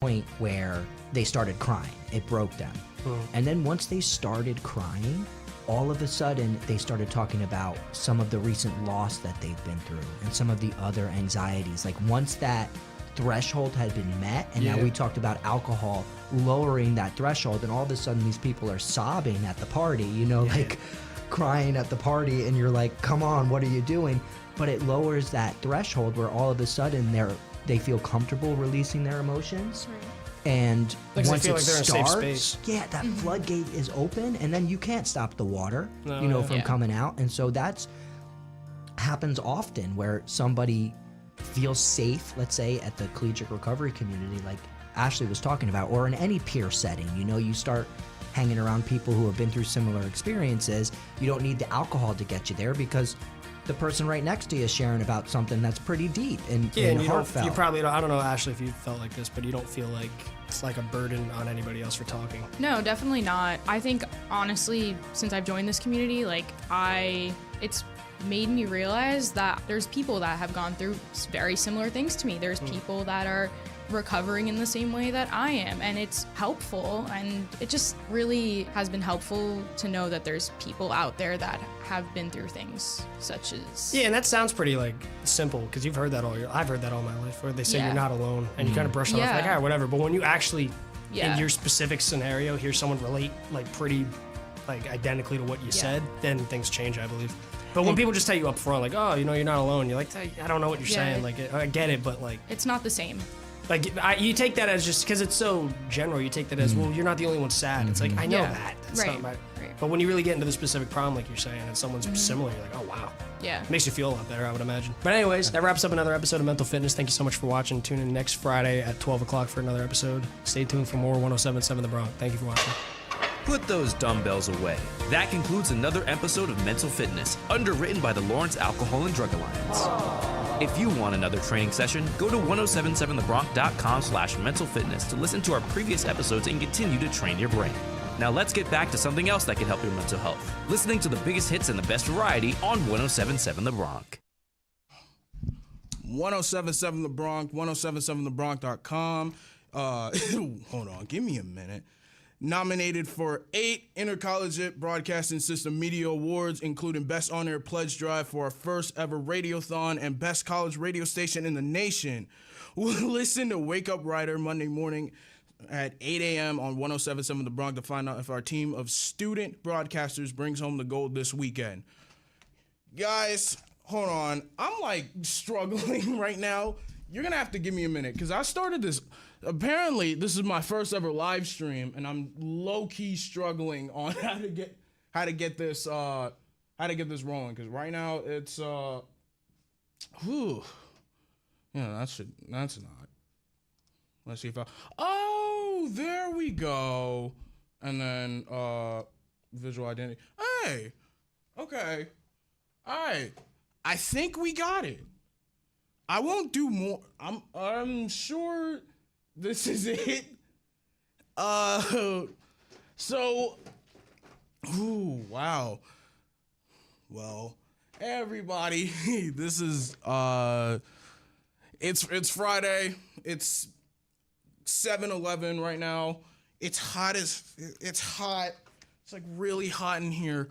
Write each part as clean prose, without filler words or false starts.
point where they started crying. It broke them. And then once they started crying, all of a sudden they started talking about some of the recent loss that they've been through and some of the other anxieties. Like once that threshold had been met, and now we talked about alcohol lowering that threshold, and all of a sudden these people are sobbing at the party, you know, like crying at the party, and you're like, come on, what are you doing? But it lowers that threshold where all of a sudden they feel comfortable releasing their emotions. And like once they feel it like they're starts, in a safe space. that floodgate is open, and then you can't stop the water, from coming out. And so that's happens often where somebody feels safe, let's say at the collegiate recovery community, like Ashley was talking about, or in any peer setting. You know, you start hanging around people who have been through similar experiences. You don't need the alcohol to get you there because the person right next to you is sharing about something that's pretty deep and heartfelt. You probably don't, I don't know, Ashley, if you felt like this, but you don't feel like it's like a burden on anybody else for talking. No, definitely not. I think, honestly, since I've joined this community, it's made me realize that there's people that have gone through very similar things to me. There's people that are recovering in the same way that I am, and it's helpful, and it just really has been helpful to know that there's people out there that have been through things such as... Yeah, and that sounds pretty simple, because you've heard that I've heard that all my life, where they say you're not alone, and you kind of brush it off like, all right, whatever, but when you actually, in your specific scenario, hear someone relate pretty identically to what you said, then things change, I believe. But when people just tell you up front, like, oh, you're not alone, you're like, I don't know what you're saying, I get it, but it's not the same. You take that as just because it's so general. You take that as, well, you're not the only one sad. It's like, I know that. That's not my, but when you really get into the specific problem, like you're saying, and someone's similar, you're like, oh, wow. Yeah. It makes you feel a lot better, I would imagine. But anyways, that wraps up another episode of Mental Fitness. Thank you so much for watching. Tune in next Friday at 12 o'clock for another episode. Stay tuned for more 107.7 The Bronx. Thank you for watching. Put those dumbbells away. That concludes another episode of Mental Fitness, underwritten by the Lawrence Alcohol and Drug Alliance. If you want another training session, go to 1077thebronx.com/mentalfitness to listen to our previous episodes and continue to train your brain. Now let's get back to something else that can help your mental health. Listening to the biggest hits and the best variety on 1077 The Bronx. 1077 The Bronx, 1077thebronx.com. Hold on, give me a minute. Nominated for 8 Intercollegiate Broadcasting System Media Awards, including Best On-Air Pledge Drive for our first ever radiothon and Best College Radio Station in the nation. Listen to Wake Up Rider Monday morning at 8 a.m. on 1077 The Bronx to find out if our team of student broadcasters brings home the gold this weekend. Guys, hold on. I'm struggling right now. You're going to have to give me a minute because I started this. Apparently, this is my first ever live stream, and I'm low-key struggling on how to get this rolling. Because right now it's that's not. Let's see if there we go, and then visual identity. Hey, okay, all right. I think we got it. I won't do more. I'm sure. This is it. Wow. Well, everybody, this is it's Friday. It's 7-11 right now. It's hot. It's really hot in here.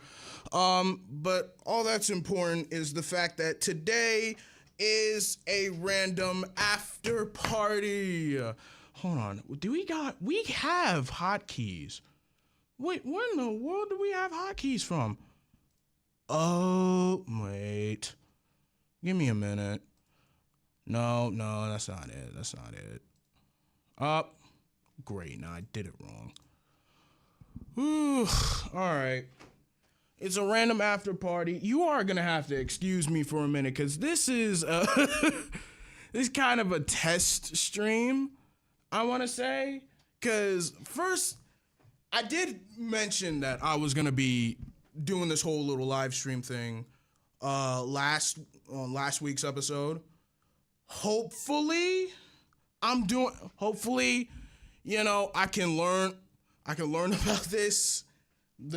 But all that's important is the fact that today is a random after party. Hold on. We have hotkeys. Wait, where in the world do we have hotkeys from? Oh, wait. Give me a minute. No, that's not it. That's not it. Great. Now I did it wrong. All right. It's a random after party. You are going to have to excuse me for a minute because this is this kind of a test stream, I want to say. Because first, I did mention that I was going to be doing this whole little live stream thing last week's episode. Hopefully, I can learn about this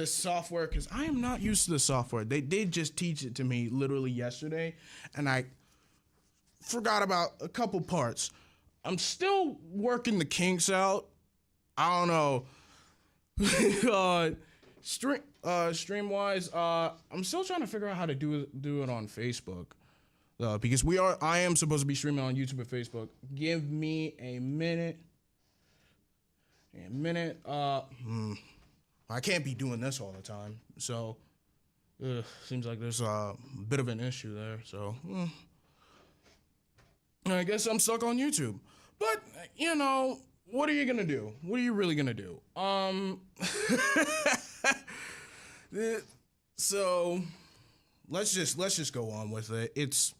software, because I am not used to the software. They did just teach it to me literally yesterday, and I forgot about a couple parts. I'm still working the kinks out. I don't know. Stream wise, I'm still trying to figure out how to do it on Facebook. Because I am supposed to be streaming on YouTube and Facebook. Give me a minute. I can't be doing this all the time. So, seems like there's a bit of an issue there. So, I guess I'm stuck on YouTube. But, you know, what are you gonna do? What are you really gonna do? So, let's just go on with it.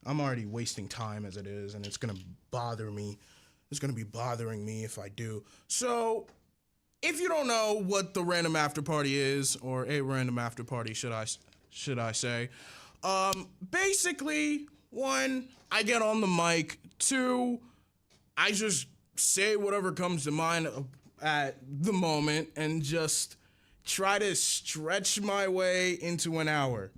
I'm already wasting time as it is, and it's gonna bother me. It's gonna be bothering me if I do. So, if you don't know what the random after party is, or a random after party, should I say, basically, 1, I get on the mic. 2, I just say whatever comes to mind at the moment and just try to stretch my way into an hour.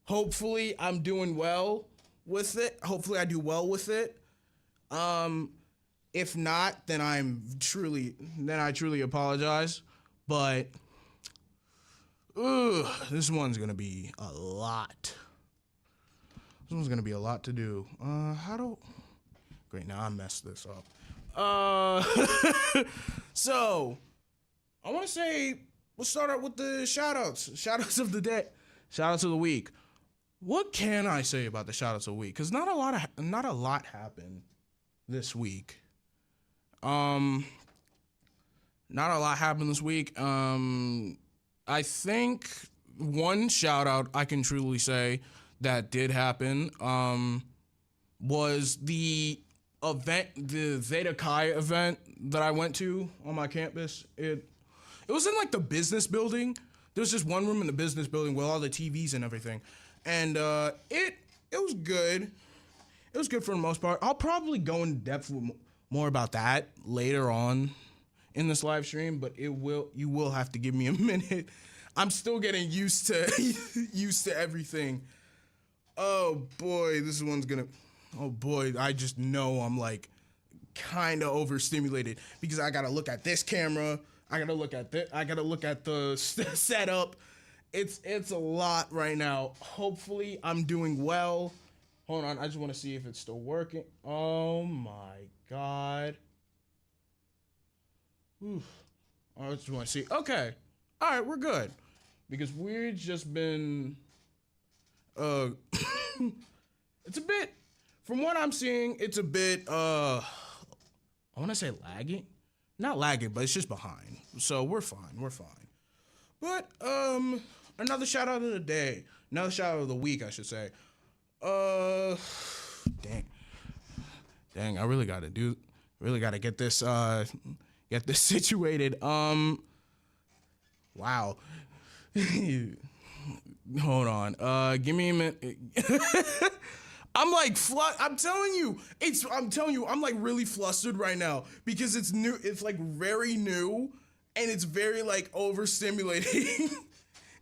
Hopefully, I'm doing well with it. Hopefully, I do well with it. If not, then I truly apologize. But this one's gonna be a lot. This one's gonna be a lot to do. Great, now I messed this up. So I want to say let's start out with the shout-outs. Shout-outs of the day. Shout-outs of the week. What can I say about the shout-outs of the week? Because not a lot happened this week. Not a lot happened this week. I think one shout-out I can truly say that did happen was the event, the Zeta Chi event that I went to on my campus. It was in like the business building. There was just one room in the business building with all the TVs and everything. And it was good. It was good for the most part. I'll probably go in depth with more about that later on in this live stream, but you will have to give me a minute. I'm still getting used to everything. Oh boy, I just know I'm like kind of overstimulated because I gotta look at this camera. I gotta look at the setup. It's a lot right now. Hopefully I'm doing well. Hold on, I just want to see if it's still working. Oh my God. Oof. I just want to see. Okay. All right, we're good. Because we've just been it's a bit, from what I'm seeing, it's a bit I want to say lagging. Not lagging, but it's just behind. So we're fine. But another shout out of the day. Another shout out of the week, I should say. Dang, I really gotta get this situated. Wow. Hold on. Give me a minute. I'm like I'm telling you, I'm like really flustered right now because it's new. It's like very new and it's very like overstimulating.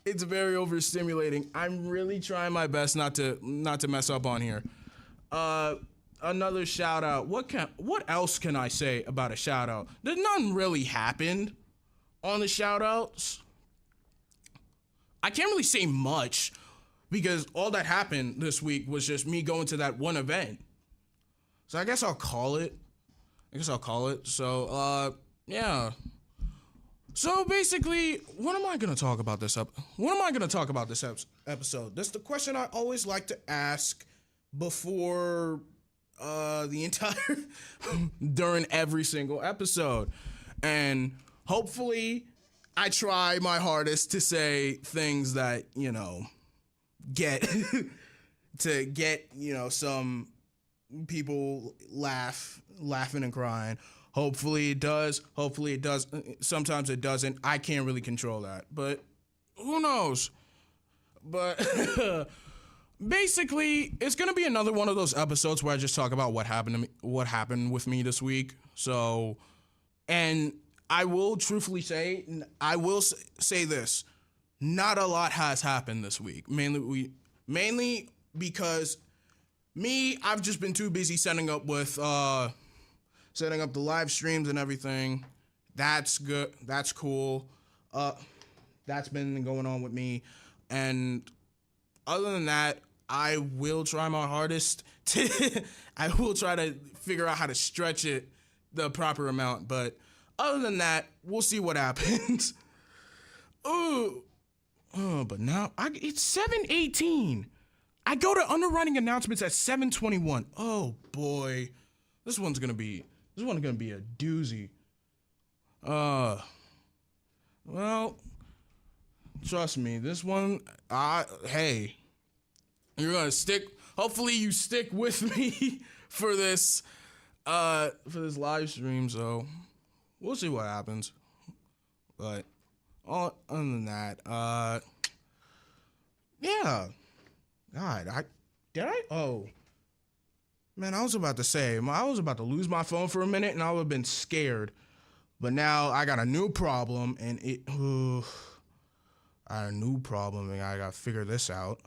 It's very overstimulating. I'm really trying my best not to mess up on here. Another shout out. What else can I say about a shout out? There's nothing really happened on the shout outs. I can't really say much because all that happened this week was just me going to that one event. So I guess I'll call it. So, yeah. So basically, what am I going to talk about this episode? That's the question I always like to ask before the entire during every single episode. And hopefully I try my hardest to say things that, get some people laughing and crying. Hopefully it does. Sometimes it doesn't. I can't really control that, but who knows? But basically, it's going to be another one of those episodes where I just talk about what happened with me this week. So, and I will truthfully say, this. Not a lot has happened this week. Mainly because I've just been too busy setting up with setting up the live streams and everything. That's good. That's cool. That's been going on with me. And other than that, I will try my hardest I will try to figure out how to stretch it the proper amount. But other than that, we'll see what happens. But now it's 7:18. I go to underwriting announcements at 7:21. Oh boy, this one's gonna be a doozy. Well, trust me, this one. Hey, you're gonna stick. Hopefully, you stick with me for this live stream. So we'll see what happens. But other than that, yeah. God, oh. Man, I was about to lose my phone for a minute and I would have been scared. But now I got a new problem and I gotta figure this out.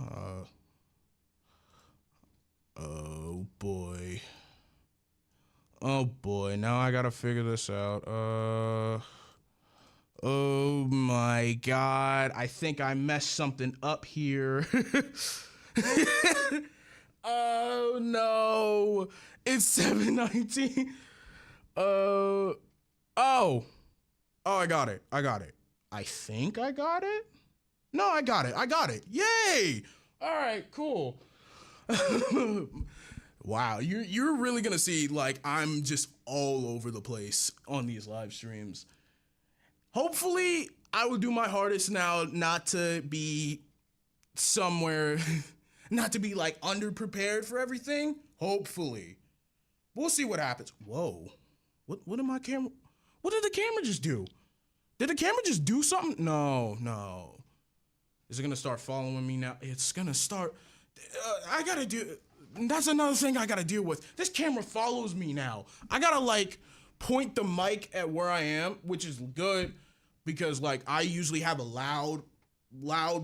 Oh boy, now I gotta figure this out. Oh my God, I think I messed something up here. Oh no, it's 7:19. Oh, I got it. I think I got it. No, I got it. Yay! All right, cool. Wow, you're really gonna see like I'm just all over the place on these live streams. Hopefully, I will do my hardest now not to be somewhere, not to be like underprepared for everything. Hopefully. We'll see what happens. Whoa. What did my camera, what did the camera just do? Did the camera just do something? No. Is it gonna start following me now? It's gonna start, that's another thing I gotta deal with. This camera follows me now. I gotta like point the mic at where I am, which is good because like I usually have a loud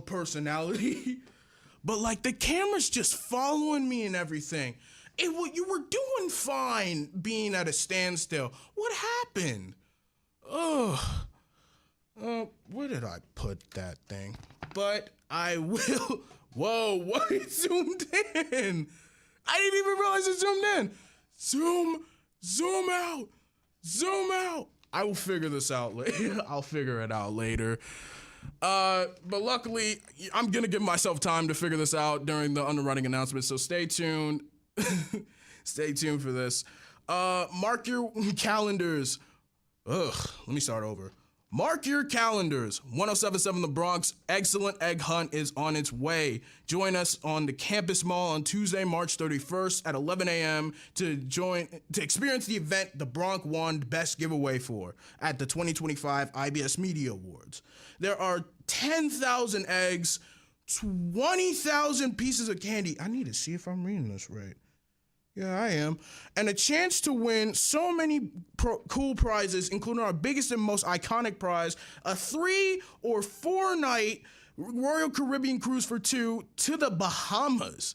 personality, but like the camera's just following me and everything. You were doing fine being at a standstill. What happened? Where did I put that thing? But I will. Whoa, what? It zoomed in. I didn't even realize it zoomed in. Zoom out. I will figure this out later. I'll figure it out later. But luckily, I'm going to give myself time to figure this out during the underwriting announcement, so stay tuned. Stay tuned for this. Mark your calendars. Let me start over. Mark your calendars. 1077 The Bronx Excellent Egg Hunt is on its way. Join us on the Campus Mall on Tuesday, March 31st at 11 a.m. to experience the event the Bronx won Best Giveaway for at the 2025 IBS Media Awards. There are 10,000 eggs, 20,000 pieces of candy. I need to see if I'm reading this right. Yeah, I am. And a chance to win so many cool prizes, including our biggest and most iconic prize, a 3 or 4 night Royal Caribbean cruise for 2 to the Bahamas,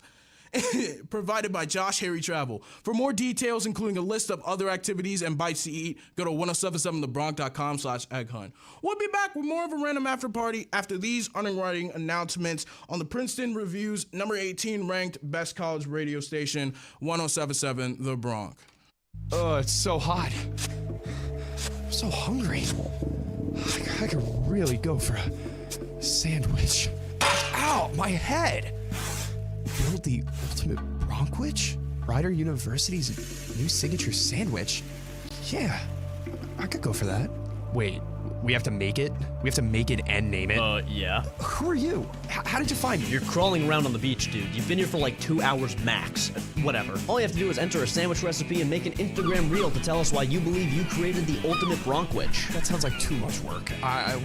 provided by Josh Harry Travel. For more details, including a list of other activities and bites to eat, go to 1077thebronx.com/egghunt. We'll be back with more of a random after party after these underwriting announcements on the Princeton Review's number 18 ranked best college radio station, 1077 The Bronx. Oh, it's so hot. I'm so hungry. I could really go for a sandwich. Ow, my head. Build the ultimate Bronkwich? Rider University's new signature sandwich? Yeah, I could go for that. Wait, we have to make it? We have to make it and name it? Yeah. Who are you? How did you find me? You're crawling around on the beach, dude. You've been here for like 2 hours max. Whatever. All you have to do is enter a sandwich recipe and make an Instagram reel to tell us why you believe you created the ultimate Bronkwich. That sounds like too much work.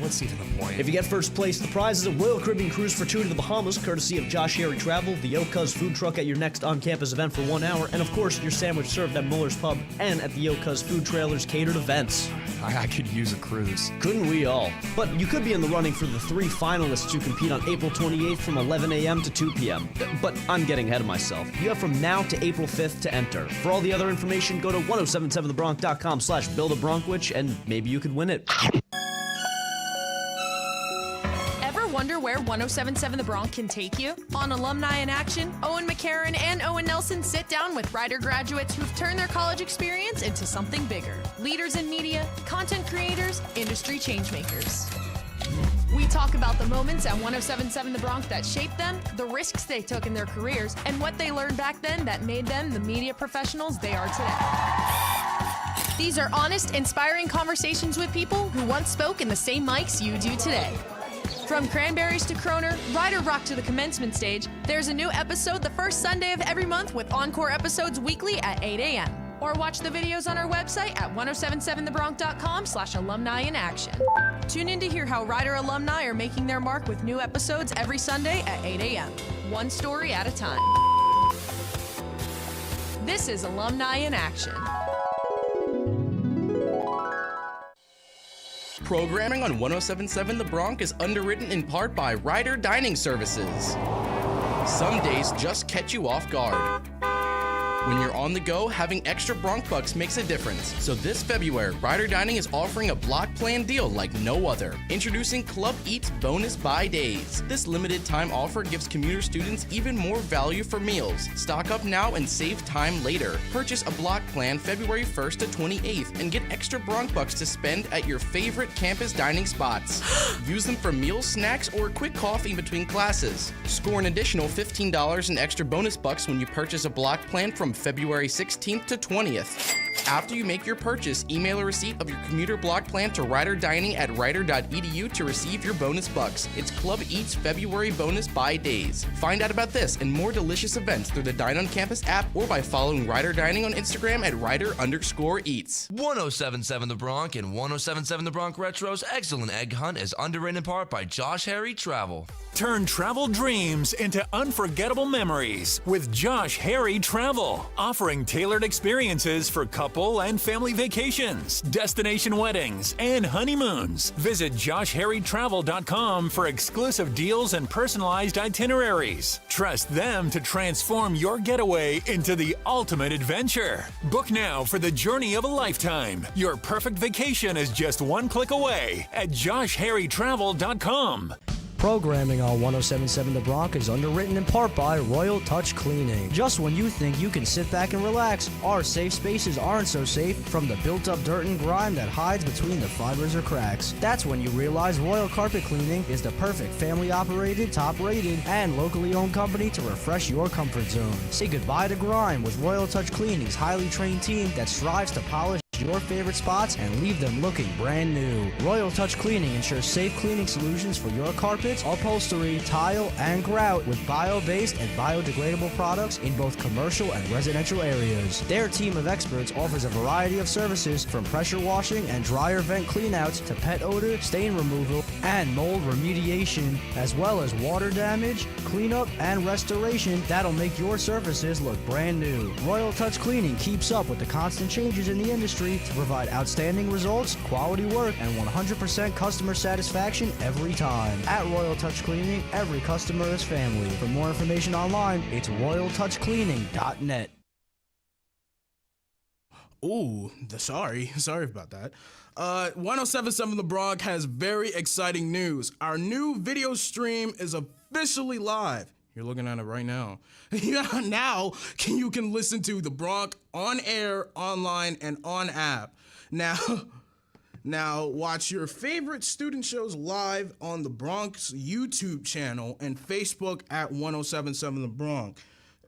What's even the point? If you get first place, the prize is a Royal Caribbean cruise for 2 to the Bahamas, courtesy of Josh Harry Travel, the Yo Cuz food truck at your next on-campus event for 1 hour, and of course, your sandwich served at Muller's Pub and at the Yo Cuz food trailers catered events. I could use a cruise. Couldn't we all? But you could be in the running for the 3 finalists who compete on April 28th from 11 a.m. to 2 p.m. But I'm getting ahead of myself. You have from now to April 5th to enter. For all the other information, go to 1077thebronx.com/buildabronkwich and maybe you could win it. Wonder where 1077 The Bronx can take you? On Alumni in Action, Owen McCarron and Owen Nelson sit down with Rider graduates who've turned their college experience into something bigger. Leaders in media, content creators, industry changemakers. We talk about the moments at 1077 The Bronx that shaped them, the risks they took in their careers, and what they learned back then that made them the media professionals they are today. These are honest, inspiring conversations with people who once spoke in the same mics you do today. From Cranberries to Kroner, Rider Rock to the commencement stage, there's a new episode the first Sunday of every month with encore episodes weekly at 8 a.m. Or watch the videos on our website at 1077thebronx.com/alumni in action. Tune in to hear how Rider alumni are making their mark with new episodes every Sunday at 8 a.m. One story at a time. This is Alumni in Action. Programming on 1077 The Bronx is underwritten in part by Rider Dining Services. Some days just catch you off guard. When you're on the go, having extra Bronx bucks makes a difference. So this February, Rider Dining is offering a block plan deal like no other. Introducing Club Eats Bonus Buy Days. This limited time offer gives commuter students even more value for meals. Stock up now and save time later. Purchase a block plan February 1st to 28th and get extra Bronx bucks to spend at your favorite campus dining spots. Use them for meals, snacks, or quick coffee between classes. Score an additional $15 in extra bonus bucks when you purchase a block plan from February 16th to 20th. After you make your purchase, email a receipt of your commuter block plan to riderdining@rider.edu to receive your bonus bucks. It's Club Eats February Bonus Buy Days. Find out about this and more delicious events through the Dine on Campus app or by following Rider Dining on Instagram at rider_eats. 1077 The Bronx and 1077 The Bronx Retro's excellent egg hunt is underwritten in part by Josh Harry Travel. Turn travel dreams into unforgettable memories with Josh Harry Travel, offering tailored experiences for couple and family vacations, destination weddings, and honeymoons. Visit joshharrytravel.com for exclusive deals and personalized itineraries. Trust them to transform your getaway into the ultimate adventure. Book now for the journey of a lifetime. Your perfect vacation is just one click away at joshharrytravel.com. Programming on 1077 The Bronx is underwritten in part by Royal Touch Cleaning. Just when you think you can sit back and relax, our safe spaces aren't so safe from the built-up dirt and grime that hides between the fibers or cracks. That's when you realize Royal Carpet Cleaning is the perfect family-operated, top-rated, and locally owned company to refresh your comfort zone. Say goodbye to grime with Royal Touch Cleaning's highly trained team that strives to polish your favorite spots and leave them looking brand new. Royal Touch Cleaning ensures safe cleaning solutions for your carpets, upholstery, tile, and grout with bio-based and biodegradable products in both commercial and residential areas. Their team of experts offers a variety of services from pressure washing and dryer vent cleanouts to pet odor, stain removal, and mold remediation, as well as water damage, cleanup, and restoration that'll make your surfaces look brand new. Royal Touch Cleaning keeps up with the constant changes in the industry to provide outstanding results, quality work, and 100% customer satisfaction every time. At Royal Touch Cleaning, every customer is family. For more information online, it's royaltouchcleaning.net. Ooh, sorry about that. 1077 The Bronx has very exciting news. Our new video stream is officially live. You're looking at it right now. Now you can listen to The Bronx on air, online, and on app. Now watch your favorite student shows live on The Bronx YouTube channel and Facebook at 1077 The Bronx,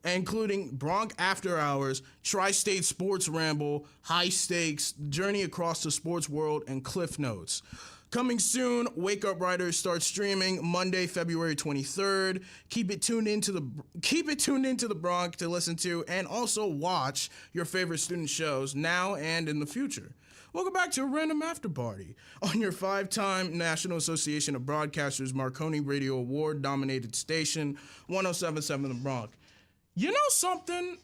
including Bronx After Hours, Tri-State Sports Ramble, High Stakes, Journey Across the Sports World, and Cliff Notes. Coming soon, Wake Up Riders starts streaming Monday, February 23rd. Keep it tuned into the Bronx to listen to and also watch your favorite student shows now and in the future. Welcome back to a random after party on your 5-time National Association of Broadcasters Marconi Radio Award nominated station, 1077 The Bronx. You know something?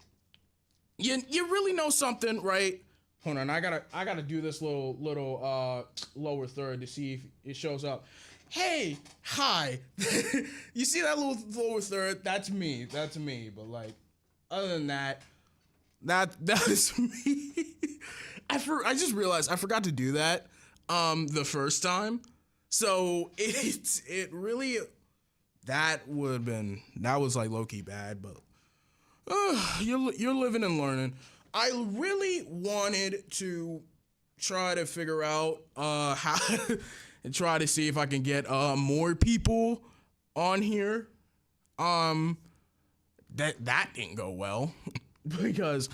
You really know something, right? Hold on, I gotta do this little lower third to see if it shows up. Hey, hi. You see that little lower third? That's me. But like, other than that is me. I just realized I forgot to do that the first time. So it really, that was like low-key bad, but you're living and learning. I really wanted to try to figure out how and try to see if I can get more people on here. That didn't go well because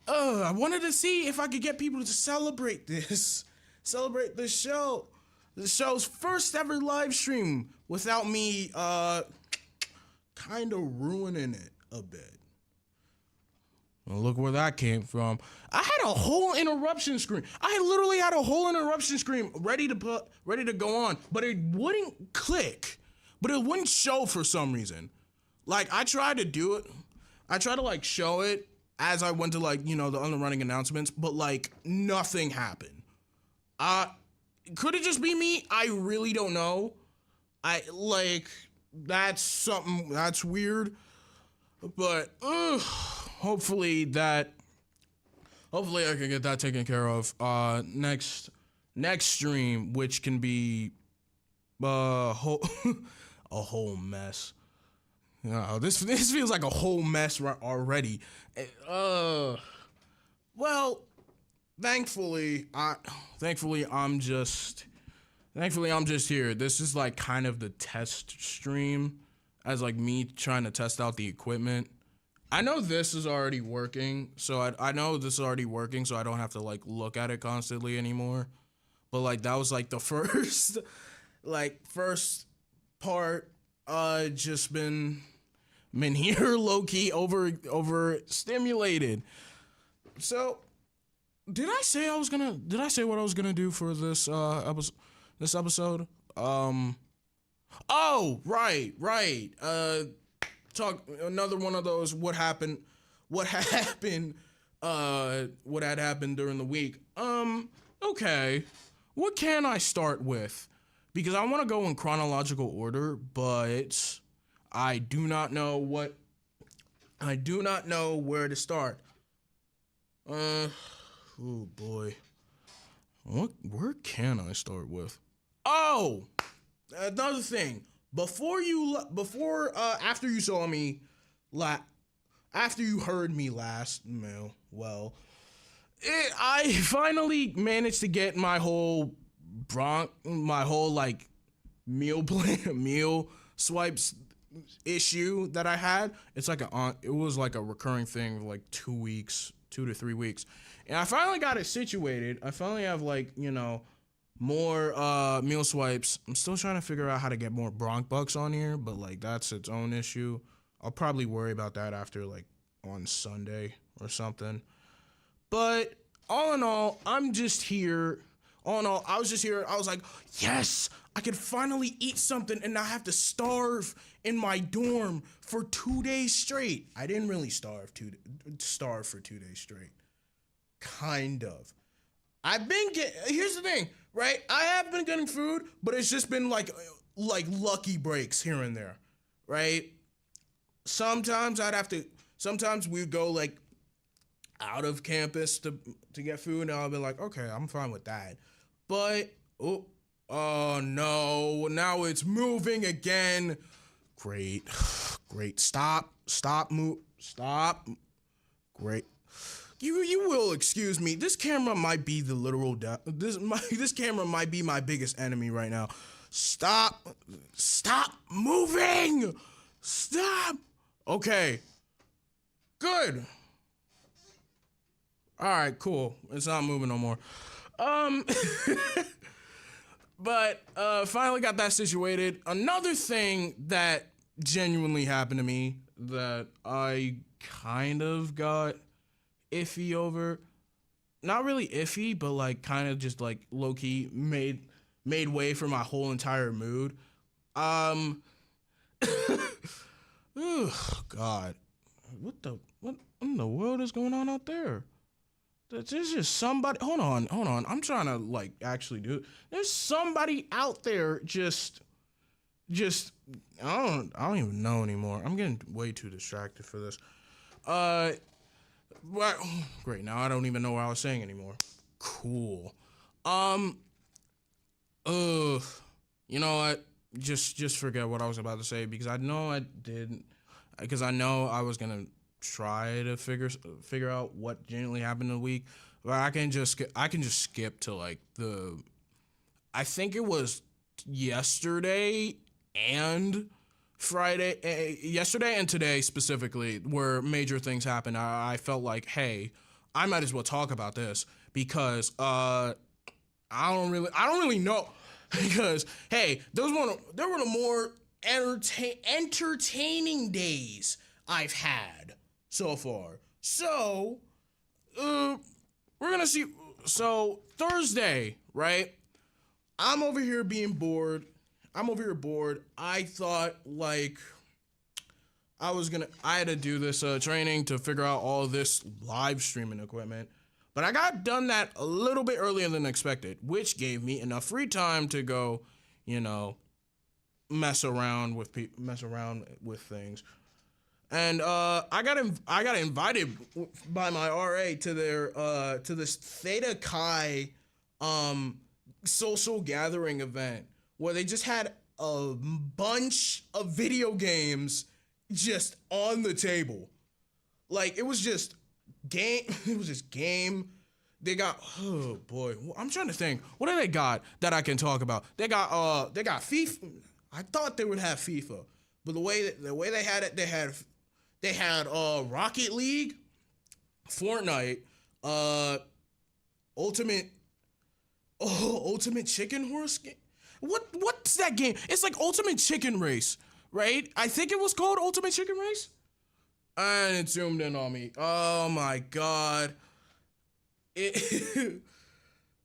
I wanted to see if I could get people to celebrate the show. The show's first ever live stream without me kind of ruining it a bit. Well, look where that came from. I had a whole interruption screen. I literally had a whole interruption screen ready to go on, but it wouldn't click. But it wouldn't show for some reason. Like, I tried to do it. I tried to like show it as I went to like, the underrunning announcements, but like nothing happened. Could it just be me? I really don't know. That's weird. But hopefully I can get that taken care of next stream, which can be a whole mess. This feels like a whole mess already. Well, thankfully I'm just here. This is like kind of the test stream as like me trying to test out the equipment. I know this is already working, so I know this is already working, so I don't have to like look at it constantly anymore. But like that was like the first part. Just been here low key over stimulated. So did I say what I was gonna do for this episode? Oh, right. Talk another one of those what had happened during the week. Okay. What can I start with? Because I want to go in chronological order, but I do not know where to start. Oh boy. Where can I start with? Oh, another thing. After you heard me last, I finally managed to get my whole like meal swipes issue that I had. It was like a recurring thing, like 2 to 3 weeks, and I finally got it situated. I finally have more meal swipes. I'm still trying to figure out how to get more Bronc Bucks on here, but like that's its own issue. I'll probably worry about that after like on Sunday or something. But all in all, I'm just here. All in all, I was just here. I was like, yes, I can finally eat something and not have to starve in my dorm for 2 days straight. I didn't really starve for 2 days straight. Kind of. Here's the thing, right? I have been getting food, but it's just been like lucky breaks here and there, right? Sometimes we'd go like out of campus to get food, and I'll be like, okay, I'm fine with that. But oh no, now it's moving again. Great. Stop. Great. You will excuse me. This camera might be the literal this camera might be my biggest enemy right now. Stop moving. Stop. Okay. Good. All right, cool. It's not moving no more. But finally got that situated. Another thing that genuinely happened to me that I kind of got iffy over. Not really iffy, but like kind of just like low-key made way for my whole entire mood. Oh God. What in the world is going on out there? there's just somebody. Hold on. I'm trying to like actually do it. There's somebody out there just. I don't even know anymore. I'm getting way too distracted for this. But, great. Now I don't even know what I was saying anymore. Cool. You know what? Just forget what I was about to say because I know I didn't. Because I know I was gonna try to figure out what genuinely happened in the week, but I can just skip to like I think it was yesterday and Friday, yesterday and today specifically, where major things happened. I felt like, hey, I might as well talk about this because I don't really know because hey, there were the more entertaining days I've had so far. So, we're gonna see. So Thursday, right? I'm over here being bored. I thought like I had to do this training to figure out all this live streaming equipment. But I got done that a little bit earlier than expected, which gave me enough free time to go, mess around with things. And I got invited by my RA to this Theta Chi social gathering event where they just had a bunch of video games just on the table. Like it was just game. They got, oh boy, I'm trying to think. What do they got that I can talk about? They got FIFA. I thought they would have FIFA, but the way they had it, they had Rocket League, Fortnite, Ultimate Chicken Horse game. What's that game? It's like Ultimate Chicken Race, right? I think it was called Ultimate Chicken Race. And it zoomed in on me. Oh my god. It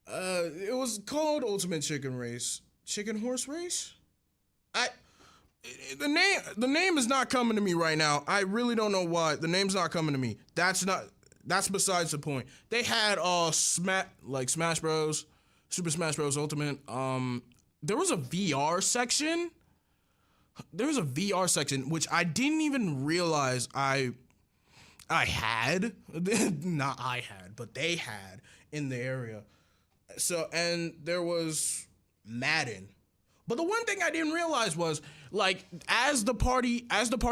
was called Ultimate Chicken Race. Chicken Horse Race? The name is not coming to me right now. I really don't know why. The name's not coming to me. That's besides the point. They had Smash Bros, Super Smash Bros Ultimate. There was a VR section. Which I didn't even realize I had. Not I had, but they had in the area. So, and there was Madden. But the one thing I didn't realize was, like, as the party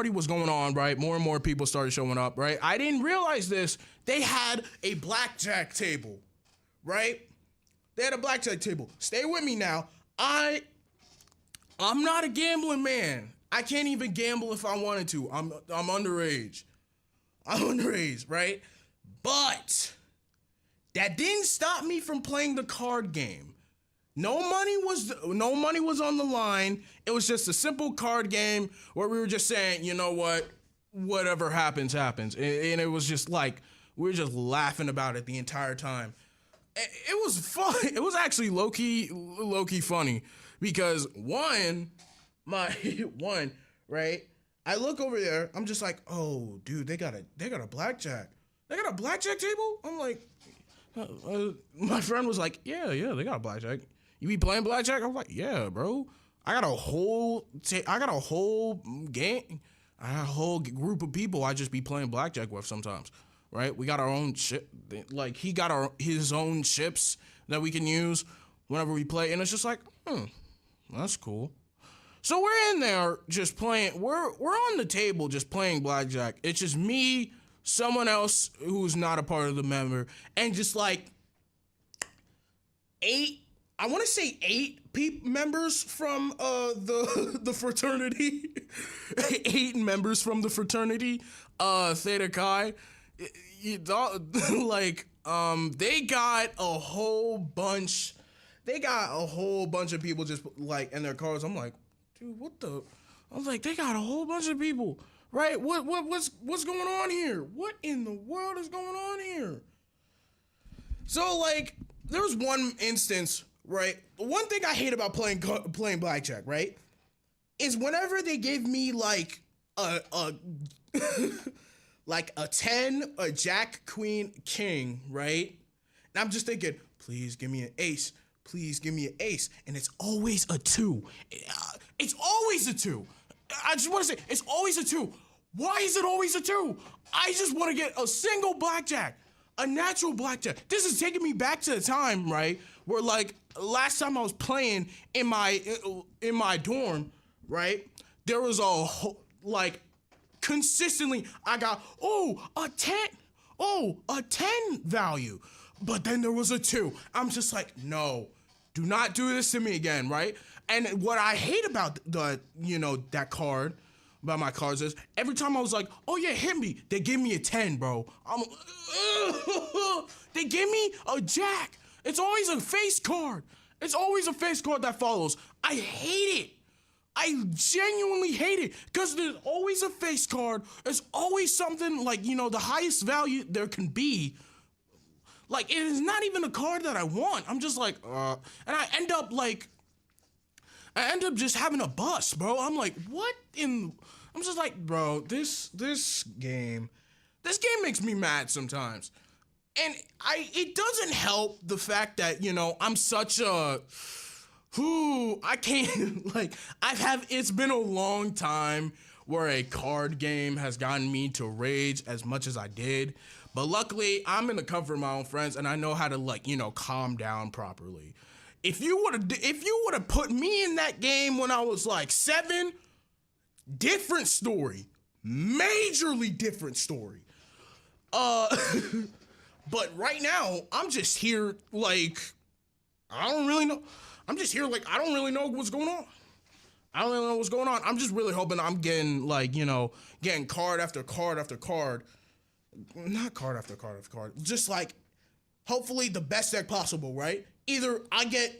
was going on, right, more and more people started showing up, right? I didn't realize this. They had a blackjack table, right? They had a blackjack table. Stay with me now. I'm not a gambling man. I can't even gamble if I wanted to. I'm underage. Right? But that didn't stop me from playing the card game. No money was on the line. It was just a simple card game where we were just saying, you know what, whatever happens, happens. And it was just like, we were just laughing about it the entire time. It was fun. It was actually low-key funny because right? I look over there, I'm just like, oh, dude, they got a blackjack. They got a blackjack table? I'm like, my friend was like, yeah, they got a blackjack. You be playing blackjack? I was like, yeah, bro. I got a whole gang. I got a whole group of people I just be playing blackjack with sometimes, right? We got our own shit. Like, he got his own chips that we can use whenever we play. And it's just like, that's cool. So we're in there just playing. We're on the table just playing blackjack. It's just me, someone else who's not a part of the member, and just like 8 members from the fraternity. 8 members from the fraternity, Theta Chi. They got a whole bunch. They got a whole bunch of people just like in their cars. I'm like, dude, what the? I was like, they got a whole bunch of people, right? What's going on here? What in the world is going on here? So like, there was one instance, right? One thing I hate about playing blackjack, right, is whenever they give me like a like a 10, a jack, queen, king, right? And I'm just thinking, please give me an ace. Please give me an ace. And it's always a 2. It's always a 2. I just want to say, it's always a 2. Why is it always a 2? I just want to get a single blackjack. A natural blackjack. This is taking me back to the time, right, where like last time I was playing in my dorm, right, there was like consistently I got a 10 value, but then there was a 2. I'm just like, no, do not do this to me again, right? And what I hate about that card. About my cards is every time I was like, oh yeah, hit me, they give me a 10, bro. They give me a jack. It's always a face card. It's always a face card that follows. I hate it. I genuinely hate it because there's always a face card. There's always something like, the highest value there can be. Like, it is not even a card that I want. I'm just like, and I end up just having a bust, bro. I'm like, I'm just like, bro, this game makes me mad sometimes. And it doesn't help the fact that, I'm such a, I can't, it's been a long time where a card game has gotten me to rage as much as I did. But luckily, I'm in the comfort of my own friends and I know how to, calm down properly. If you would have put me in that game when I was like 7, different story. Majorly different story. But right now, I'm just here like, I don't really know. I'm just here like, I don't really know what's going on. I don't really know what's going on. I'm just really hoping I'm getting getting card after card after card. Not card after card after card. Just like, hopefully the best deck possible, right? Either I get,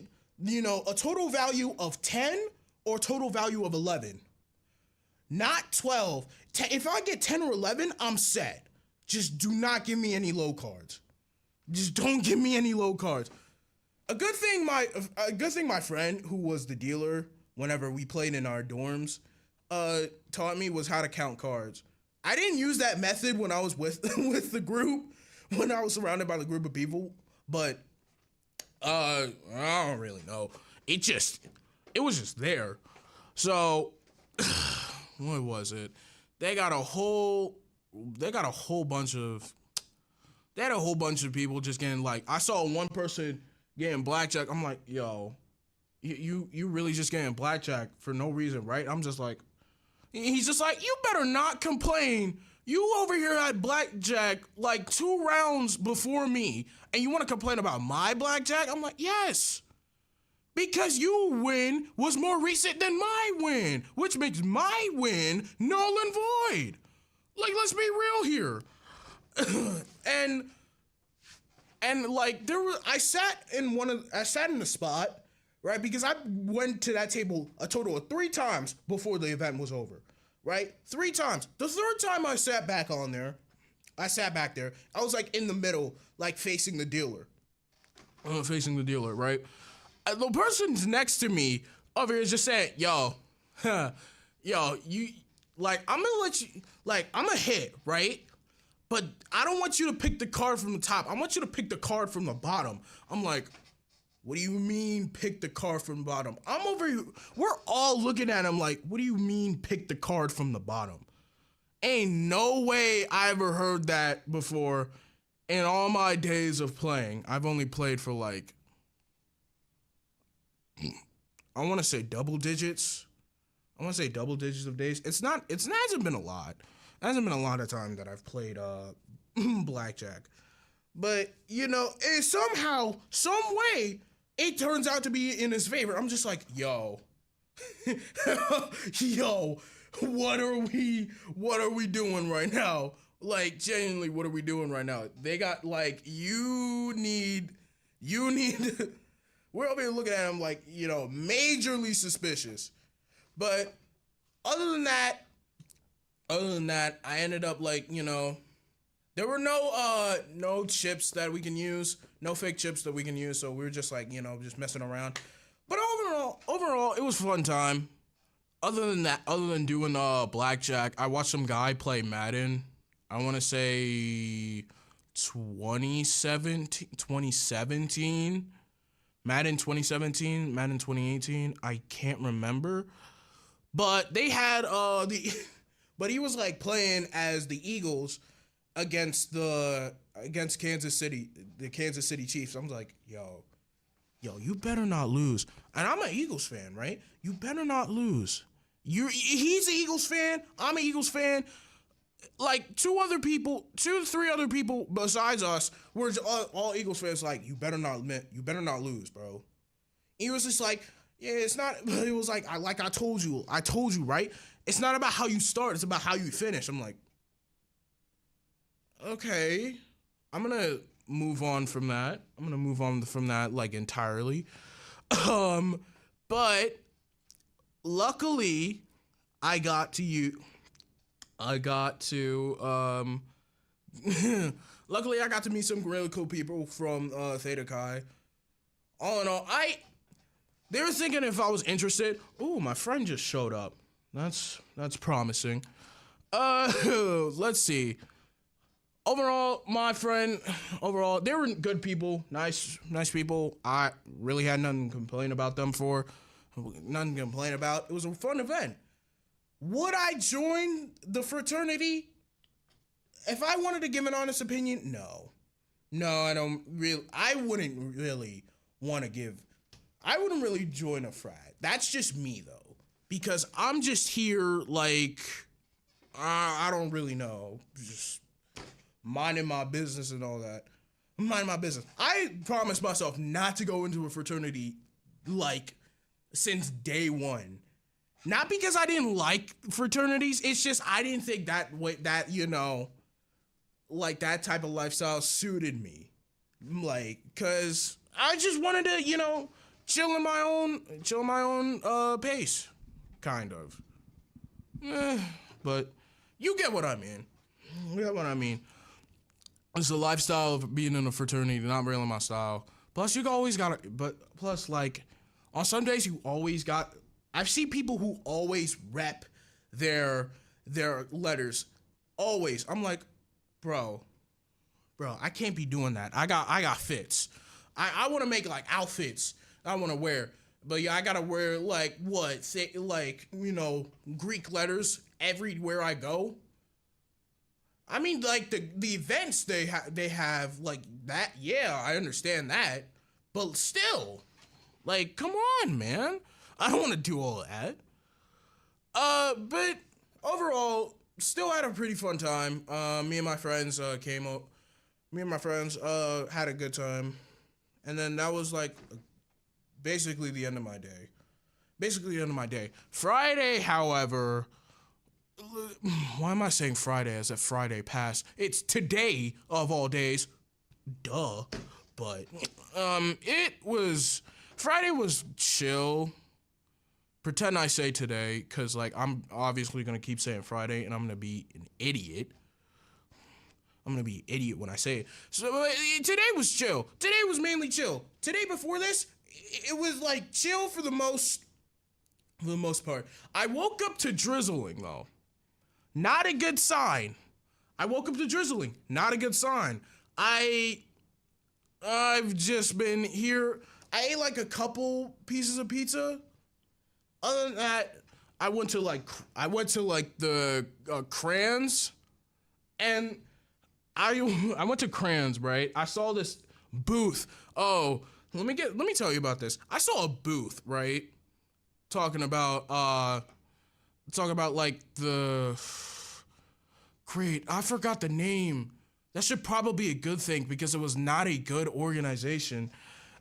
a total value of 10 or total value of 11. Not 12. If I get 10 or 11, I'm set. Just do not give me any low cards. Just don't give me any low cards. A good thing my friend who was the dealer whenever we played in our dorms taught me was how to count cards. I didn't use that method when I was with the group, when I was surrounded by the group of people, but I don't really know. It was just there. So what was it? They had a whole bunch of people just getting I saw one person getting blackjack. I'm like, yo, you really just getting blackjack for no reason, right? I'm just like, he's just like, you better not complain. You over here at blackjack 2 rounds before me, and you want to complain about my blackjack? I'm like, yes. Because your win was more recent than my win, which makes my win null and void. Let's be real here. and I sat in the spot, right? Because I went to that table a total of 3 times before the event was over, right? 3 times. The 3rd time I sat back there. I was in the middle, facing the dealer. Right? The person's next to me over here is just saying, yo, you, I'm gonna let you, I'm a hit, right? But I don't want you to pick the card from the top. I want you to pick the card from the bottom. I'm like, what do you mean pick the card from the bottom? I'm over here. We're all looking at him like, what do you mean pick the card from the bottom? Ain't no way I ever heard that before in all my days of playing. I've only played for I want to say double digits. of days. It hasn't been a lot. It hasn't been a lot of time that I've played blackjack. But, somehow, some way, it turns out to be in his favor. I'm just like, yo, what are we doing right now? Genuinely, what are we doing right now? They got, you need, we're over here looking at him majorly suspicious. But other than that, I ended up there were no chips that we can use, no fake chips that we can use. So we were just just messing around. But overall, it was a fun time. Other than doing blackjack, I watched some guy play Madden. I want to say 2017, Madden 2017, Madden 2018. I can't remember, but they had but he was like playing as the Eagles against Kansas City, the Kansas City Chiefs. I was like, yo, you better not lose. And I'm an Eagles fan, right? You better not lose. He's an Eagles fan. I'm an Eagles fan. Like two to three other people besides us were all Eagles fans. Like, you better not lose, bro. He was just like, yeah, it's not. It was like, I told you, right? It's not about how you start. It's about how you finish. I'm like, okay, I'm gonna move on from that. Like entirely. But luckily, luckily I got to meet some really cool people from Theta Chi. All in all, they were thinking if I was interested. Ooh, my friend just showed up. That's promising. Let's see. Overall, they were good people, nice people. I really had nothing to complain about them for. Nothing to complain about. It was a fun event. Would I join the fraternity? If I wanted to give an honest opinion, no, I don't really. I wouldn't really join a frat. That's just me though, because I'm just here like I don't really know, just minding my business and all that. Minding my business. I promised myself not to go into a fraternity like since day one. Not because I didn't like fraternities, it's just I didn't think that that type of lifestyle suited me. Like, cause I just wanted to, chill in my own pace, kind of. But you get what I mean. It's the lifestyle of being in a fraternity, not really my style. Plus, like, on some days you always got. I've seen people who always rep their letters. Always. I'm like, bro, I can't be doing that. I got fits. I want to make like outfits I want to wear. But yeah, I got to wear like Greek letters everywhere I go. I mean, like the events they have like that. Yeah, I understand that. But still, like, come on, man. I don't want to do all that. But overall, still had a pretty fun time. Me and my friends came up. Me and my friends had a good time. And then that was like basically the end of my day. Friday, however, why am I saying Friday as if Friday passed? It's today of all days. Duh. But Friday was chill. Pretend I say today, because like I'm obviously going to keep saying Friday, and I'm going to be an idiot. When I say it. So today was chill. Today was mainly chill. Today before this, it was like chill for the most part. I woke up to drizzling though. Not a good sign. I've just been here. I ate like a couple pieces of pizza. Other than that, I went to the Crayons, and I went to Crayons, right? I saw this booth. Oh, let me tell you about this. I saw a booth, right? Talking about like the great. I forgot the name. That should probably be a good thing because it was not a good organization.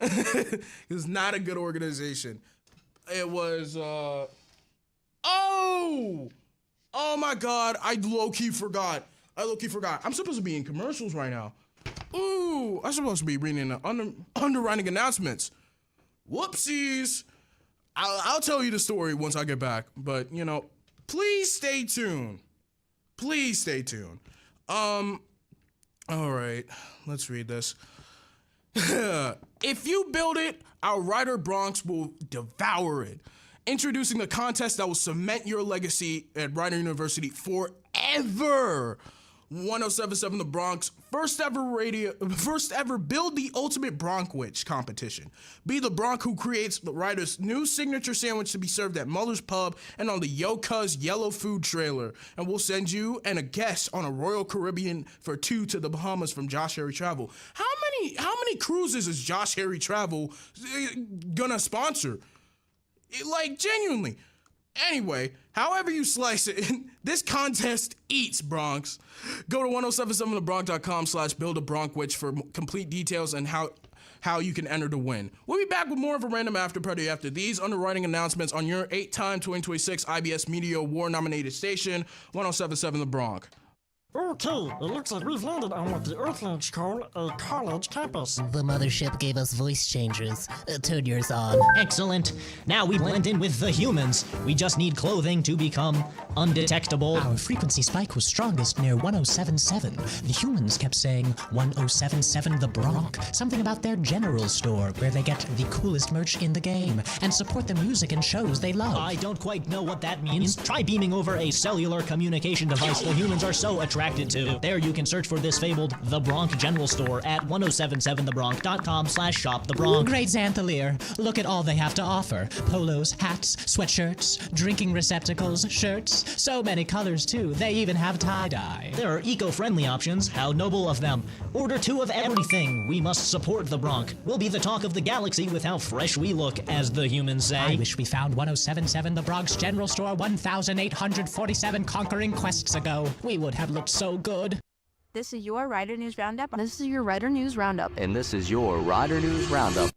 It was not a good organization. It was, oh my God, I low-key forgot. I'm supposed to be in commercials right now. Ooh, I'm supposed to be reading the underwriting announcements. Whoopsies. I'll tell you the story once I get back, but, please stay tuned. All right, let's read this. If you build it, our Rider Bronx will devour it. Introducing the contest that will cement your legacy at Rider University forever. 1077 The Bronx first ever Build the Ultimate Bronkwich competition. Be the Bronc who creates the writer's new signature sandwich to be served at Muller's Pub and on the Yo Cuz Yellow Food Trailer. And we'll send you and a guest on a Royal Caribbean for 2 to the Bahamas from Josh Harry Travel. How many cruises is Josh Harry Travel gonna sponsor? Like, genuinely. Anyway, however you slice it, this contest eats, Bronx. Go to 1077thebronx.com/buildabronkwich for complete details and how you can enter to win. We'll be back with more of a random after party after these underwriting announcements on your 8-time 2026 IBS Media Award nominated station, 1077 The Bronx. Okay, it looks like we've landed on what the Earthlings call a college campus. The mothership gave us voice changers. Turn yours on. Excellent. Now we blend in with the humans. We just need clothing to become undetectable. Our frequency spike was strongest near 1077. The humans kept saying 1077 The Bronx. Something about their general store where they get the coolest merch in the game and support the music and shows they love. I don't quite know what that means. Try beaming over a cellular communication device the humans are so attracted to. There you can search for this fabled The Bronx General Store at 1077thebronx.com/shop-the-Bronx. Great Xanthaleer. Look at all they have to offer. Polos, hats, sweatshirts, drinking receptacles, shirts. So many colors, too. They even have tie-dye. There are eco-friendly options. How noble of them. Order 2 of everything. We must support the Bronx. We'll be the talk of the galaxy with how fresh we look, as the humans say. I wish we found 1077 The Bronx General Store 1,847 conquering quests ago. We would have looked so good. This is your Rider News Roundup. This is your Rider News Roundup. And this is your Rider News Roundup.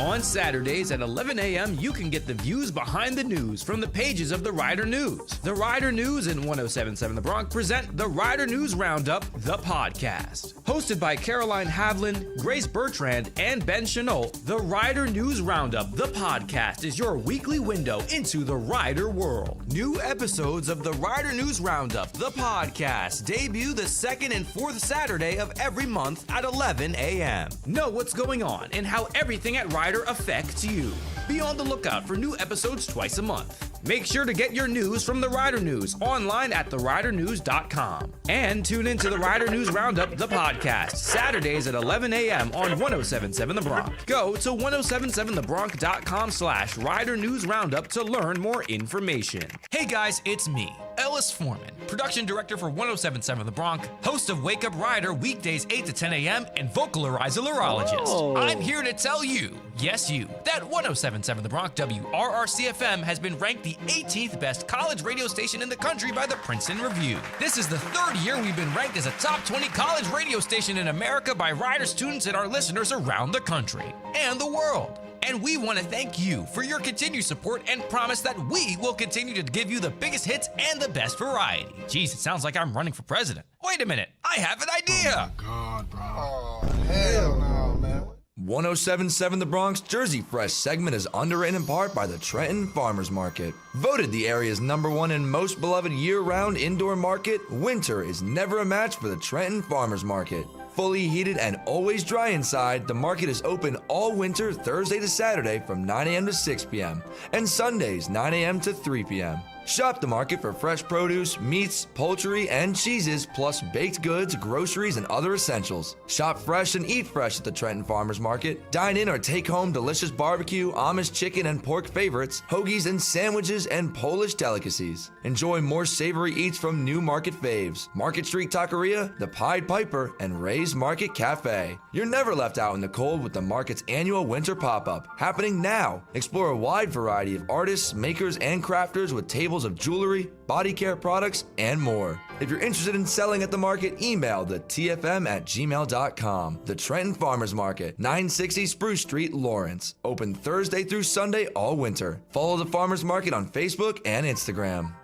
On Saturdays at 11 a.m., you can get the views behind the news from the pages of the Rider News. The Rider News and 1077 The Bronx present the Rider News Roundup, the podcast. Hosted by Caroline Havlin, Grace Bertrand, and Ben Chenault, the Rider News Roundup, the podcast, is your weekly window into the Rider world. New episodes of the Rider News Roundup, the podcast, debut the second and fourth Saturday of every month at 11 a.m. Know what's going on and how everything at Rider affects you. Be on the lookout for new episodes twice a month. Make sure to get your news from the Rider News online at theridernews.com. And tune into the Rider News Roundup, the podcast, Saturdays at 11 a.m. on 1077 The Bronx. Go to 1077thebronx.com/Rider News Roundup to learn more information. Hey guys, it's me, Ellis Foreman, production director for 1077 The Bronx, host of Wake Up Rider weekdays 8 to 10 a.m. and vocalizologist. Oh. I'm here to tell you, yes you, that 1077 The Bronx WRRC-FM has been ranked the 18th best college radio station in the country by the Princeton Review. This is the third year we've been ranked as a top 20 college radio station in America by Rider students and our listeners around the country and the world. And we want to thank you for your continued support and promise that we will continue to give you the biggest hits and the best variety. Jeez, it sounds like I'm running for president. Wait a minute, I have an idea. Oh, God, bro. Oh, hell no, man. 1077 The Bronx Jersey Fresh segment is underwritten in part by the Trenton Farmers Market. Voted the area's #1 and most beloved year-round indoor market, winter is never a match for the Trenton Farmers Market. Fully heated and always dry inside, the market is open all winter Thursday to Saturday from 9 a.m. to 6 p.m. and Sundays 9 a.m. to 3 p.m. Shop the market for fresh produce, meats, poultry, and cheeses, plus baked goods, groceries, and other essentials. Shop fresh and eat fresh at the Trenton Farmers Market. Dine in or take home delicious barbecue, Amish chicken and pork favorites, hoagies and sandwiches, and Polish delicacies. Enjoy more savory eats from new market faves, Market Street Taqueria, the Pied Piper, and Ray's Market Cafe. You're never left out in the cold with the market's annual winter pop-up, happening now. Explore a wide variety of artists, makers, and crafters with tables of jewelry, body care products, and more. If you're interested in selling at the market, email the tfm@gmail.com. The Trenton Farmers Market, 960 Spruce Street, Lawrence. Open Thursday through Sunday all winter. Follow the Farmers Market on Facebook and Instagram.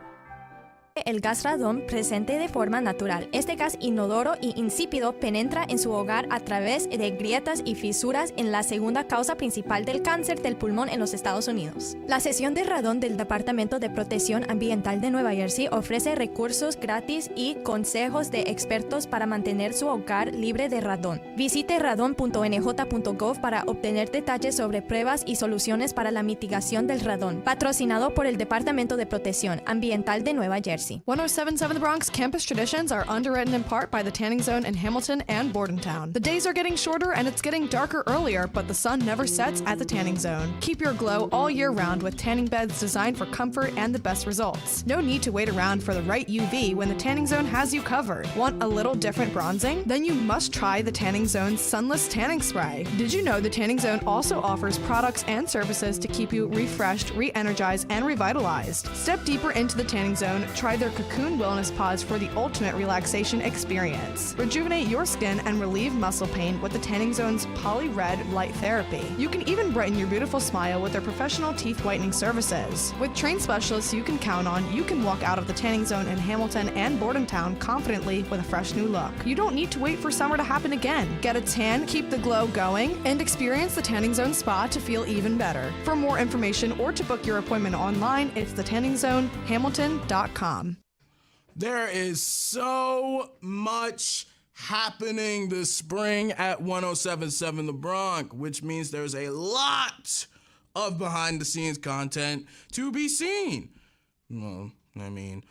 El gas radón presente de forma natural. Este gas inodoro y insípido penetra en su hogar a través de grietas y fisuras en la segunda causa principal del cáncer del pulmón en los Estados Unidos. La sesión de radón del Departamento de Protección Ambiental de Nueva Jersey ofrece recursos gratis y consejos de expertos para mantener su hogar libre de radón. Visite radon.nj.gov para obtener detalles sobre pruebas y soluciones para la mitigación del radón. Patrocinado por el Departamento de Protección Ambiental de Nueva Jersey. Galaxy. 1077 The Bronx campus traditions are underwritten in part by the Tanning Zone in Hamilton and Bordentown. The days are getting shorter and it's getting darker earlier, but the sun never sets at the Tanning Zone. Keep your glow all year round with tanning beds designed for comfort and the best results. No need to wait around for the right UV when the Tanning Zone has you covered. Want a little different bronzing? Then you must try the Tanning Zone's Sunless Tanning Spray. Did you know the Tanning Zone also offers products and services to keep you refreshed, re-energized, and revitalized? Step deeper into the Tanning Zone, try their Cocoon Wellness Pods for the ultimate relaxation experience. Rejuvenate your skin and relieve muscle pain with the Tanning Zone's Poly Red Light Therapy. You can even brighten your beautiful smile with their professional teeth whitening services. With trained specialists you can count on, you can walk out of the Tanning Zone in Hamilton and Bordentown confidently with a fresh new look. You don't need to wait for summer to happen again. Get a tan, keep the glow going, and experience the Tanning Zone Spa to feel even better. For more information or to book your appointment online, it's thetanningzonehamilton.com. There is so much happening this spring at 1077 The Bronx, which means there's a lot of behind-the-scenes content to be seen. Well, I mean,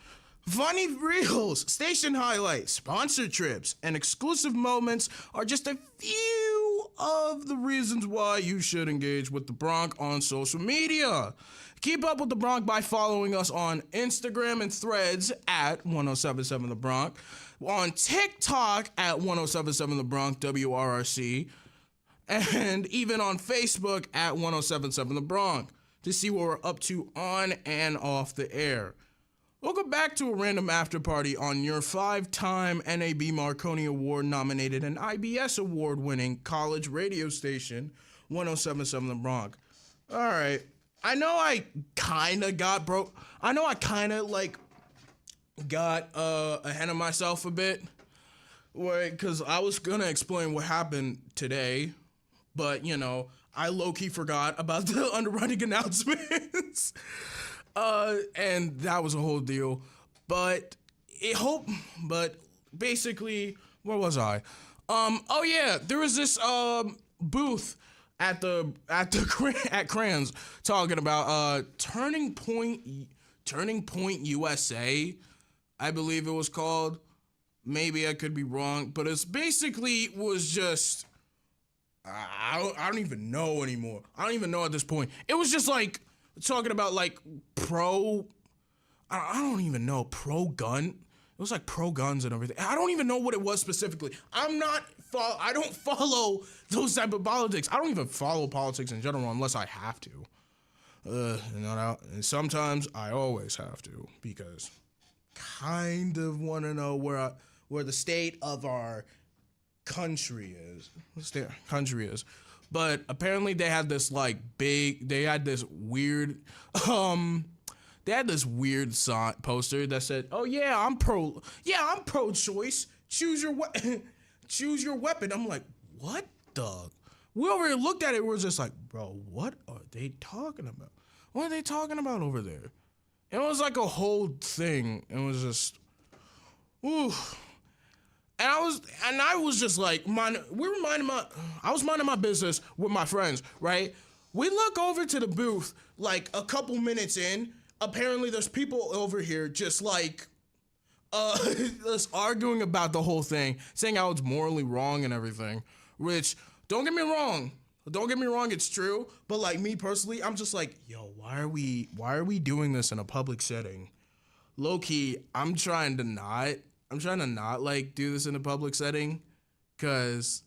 funny reels, station highlights, sponsored trips, and exclusive moments are just a few of the reasons why you should engage with The Bronx on social media. Keep up with The Bronx by following us on Instagram and Threads at 1077 The Bronx, on TikTok at 1077 The Bronx WRRC, and even on Facebook at 1077 The Bronx to see what we're up to on and off the air. Welcome back to a random after party on your 5-time NAB Marconi Award nominated and IBS Award winning college radio station, 1077 The Bronx. All right. I know I kind of got broke. I know I kind of got ahead of myself a bit, because I was gonna explain what happened today, but I low-key forgot about the underwriting announcements, and that was a whole deal. But basically, where was I? Oh yeah, there was this booth at Crayons talking about Turning Point USA, I believe it was called. Maybe I could be wrong, but it's basically was just I don't even know anymore. I don't even know at this point. It was just talking about pro. I don't even know, pro gun. It was pro guns and everything. I don't even know what it was specifically. I don't follow those type of politics. I don't even follow politics in general unless I have to. And sometimes I always have to, because kind of want to know where the state of our country is. But apparently they had this weird sign poster that said, "Oh yeah, I'm pro-choice. Choose your weapon." I'm like, what the? We already looked at it. We're just like, bro, what are they talking about? What are they talking about over there? And it was a whole thing. It was just, ooh. And I was just I was minding my business with my friends, right? We look over to the booth a couple minutes in. Apparently there's people over here just just arguing about the whole thing, saying how it's morally wrong and everything, which, don't get me wrong, it's true, but me personally, I'm just yo, why are we doing this in a public setting? Low-key, I'm trying to not do this in a public setting, because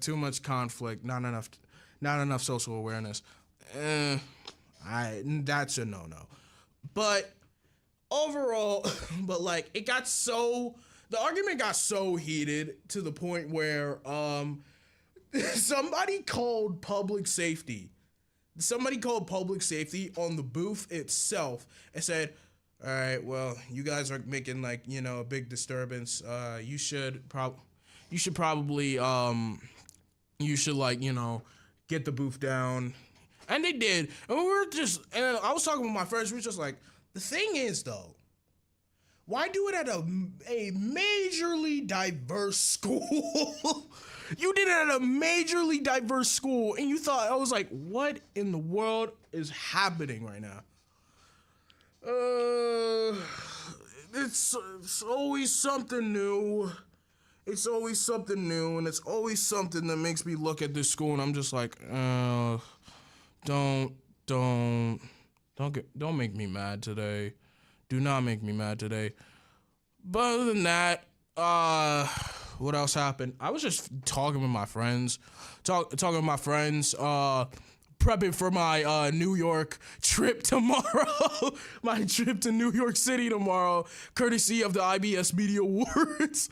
too much conflict, not enough social awareness. That's a no-no. But overall, the argument got so heated to the point where somebody called public safety on the booth itself and said, "All right, well, you guys are making a big disturbance. You should probably get the booth down." And they did. And I was talking with my friends, we were just the thing is though, why do it at a majorly diverse school? You did it at a majorly diverse school, and you thought, I was what in the world is happening right now? It's always something new. It's always something new, and it's always something that makes me look at this school, and I'm just like, don't make me mad today. Do not make me mad today. But other than that, what else happened? I was just talking with my friends, prepping for my New York trip tomorrow. My trip to New York City tomorrow, courtesy of the IBS Media Awards,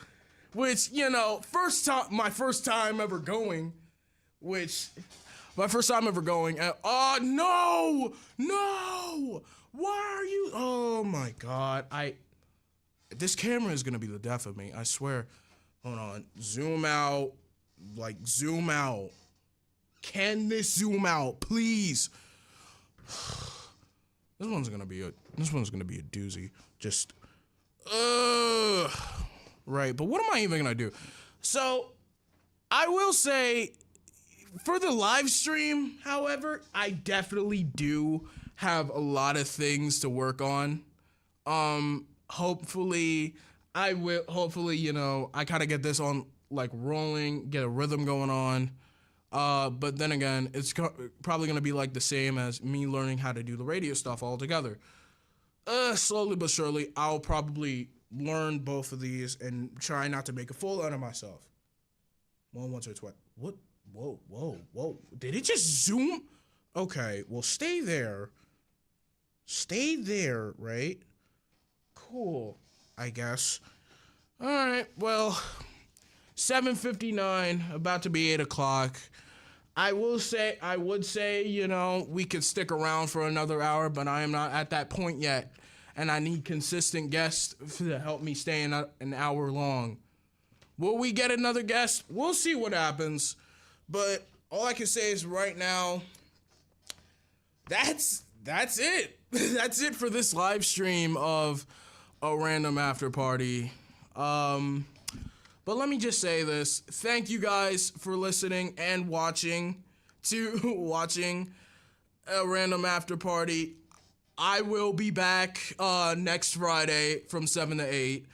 which, you know, my first time ever going. And, no! Why are you? Oh my God! This camera is gonna be the death of me. I swear. Hold on. Zoom out. Zoom out. Can this zoom out, please? This one's gonna be a doozy. Just, right. But what am I even gonna do? So, I will say, for the live stream, however, I definitely do have a lot of things to work on. Hopefully, you know, I kind of get this on, rolling, get a rhythm going on. But then again, it's probably going to be the same as me learning how to do the radio stuff all together. Slowly but surely, I'll probably learn both of these and try not to make a fool out of myself. Once or twice. What? Whoa. Did it just zoom? Okay, well, stay there. Stay there, right? Cool, I guess. All right, well, 7:59, about to be 8 o'clock. I would say, you know, we could stick around for another hour, but I am not at that point yet, and I need consistent guests to help me stay an hour long. Will we get another guest? We'll see what happens, but all I can say is right now, that's it. That's it for this live stream of a random after party. But let me just say this. Thank you guys for listening and watching a random after party. I will be back next Friday from 7 to 8.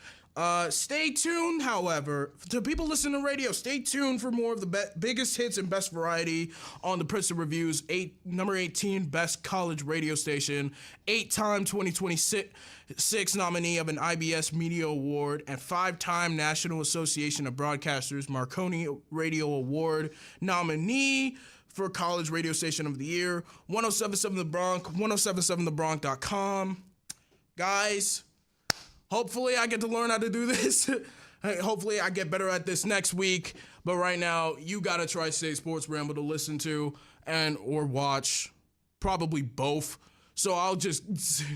Stay tuned, however, to people listening to radio, stay tuned for more of the biggest hits and best variety on the Princeton Review's number 18 best college radio station, 8-time 2026 nominee of an IBS Media Award, and 5-time National Association of Broadcasters Marconi Radio Award nominee for College Radio Station of the Year, 1077 The Bronx, 1077thebronx.com. Guys, hopefully I get to learn how to do this. Hopefully I get better at this next week. But right now, you got a Tri-State Sports Ramble to listen to or watch. Probably both. So I'll just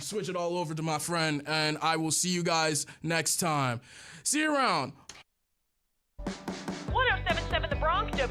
switch it all over to my friend, and I will see you guys next time. See you around.